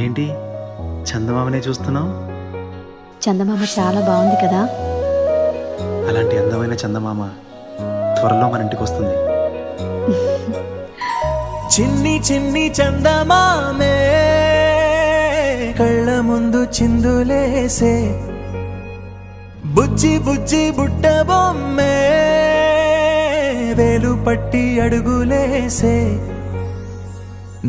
ఏంటి చందమామనే చూస్తున్నావు? చందమామ చాలా బాగుంది కదా. అలాంటి అందమైన చందమామ త్వరలో మన ఇంటికి వస్తుంది. చిన్ని చిన్ని చందమామే కళ్ళ ముందు చిందులేసే, బుజ్జి బుజ్జి బుట్ట బొమ్మే వేలు పట్టి అడుగులేసే,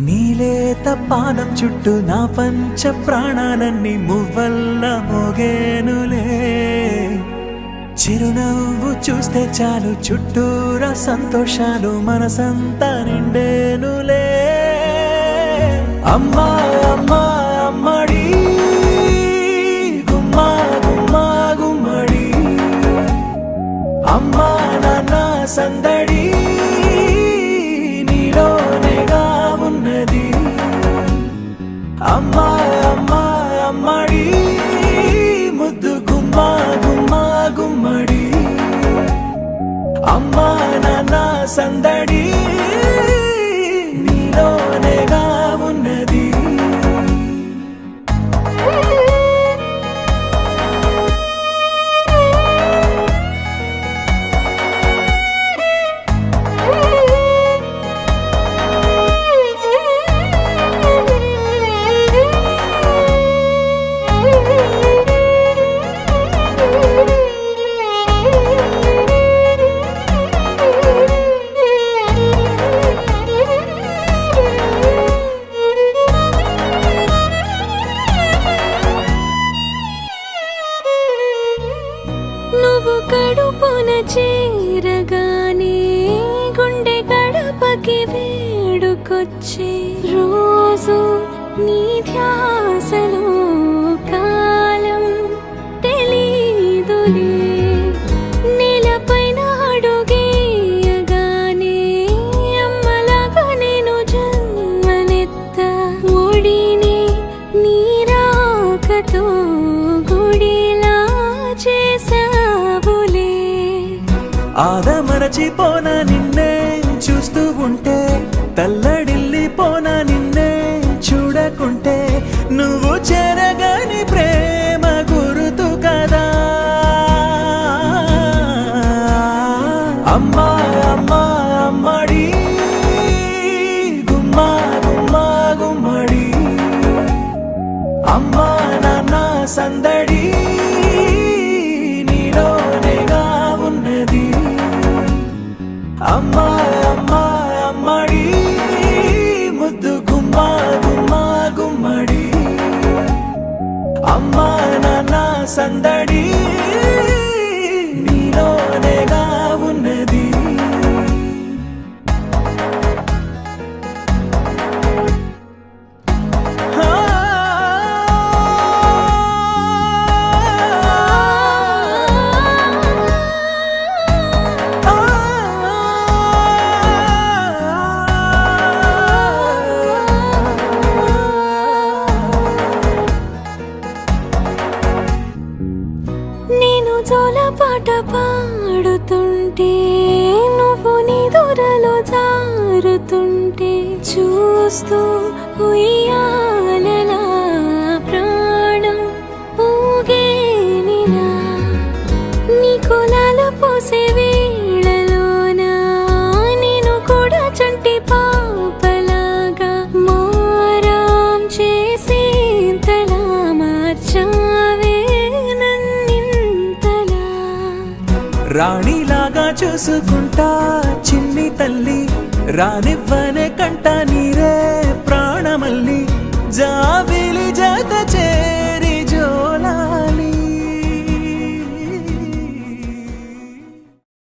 నీలేత పానం చుట్టూ నా పంచ ప్రాణాలన్నీ మువ్వల్ల మోగేనులే. చిరునవ్వు చూస్తే చాలు చుట్టూరా సంతోషాలు మనసంతా నిండేనులే. అమ్మా అమ్మా అమ్మడి గుమ్మా గుమ్మా గుమ్మడి, అమ్మా నాన్న సందడి నీలోనేగా ఉన్నది. అమ్మా అమ్మా అమ్మడి ముద్దు గుమ్మా గుమ్మా గుమ్మడి, అమ్మా నాన్న సందడి నీలోనేగా ఉన్నది. నువ్వు కడుపున చేరగానే గుండె గడపకి వేడుకొచ్చే, రోజు నీ ధ్యాసలో కాలం తెలీదులే. నేలపైన అడుగేయగానే అమ్మలాగా నేను జన్మనెత్త, ఒడిని నీ రాకతో గుడిలా చేసావులే. ఆదమరచిపోనా నిన్నే చూస్తూ ఉంటే, తల్లడిల్లిపోనా నిన్నే చూడకుంటే, నువ్వు చెరగని ప్రేమ గురుతు కదా. అమ్మా అమ్మా అమ్మడి గుమ్మా గుమ్మా గుమ్మడి, అమ్మా నాన్న సందడి నీలోనేగా ఉన్నది. అమ్మా అమ్మా అమ్మడి ముద్దు గుమ్మా గుమ్మా గుమ్మడి, అమ్మా నాన్న సందడి నీలోనేగా ఉన్నది. నేను జోలపాట పాడుతుంటే, నువ్వు నీ దూరలో జారుతుంటే, చూస్తూ ఉయ్యాలలా ప్రాణం ఊగేనినా. నీ కులాల పోసే వేళలోన నేను కూడా చంటి పాపలాగా మారాం చేసి తలా మార్చావే నన్నింతలా. రాణిలాగా చూసుకుంటా చిన్ని తల్లి, రానివ్వనే కంట నీరే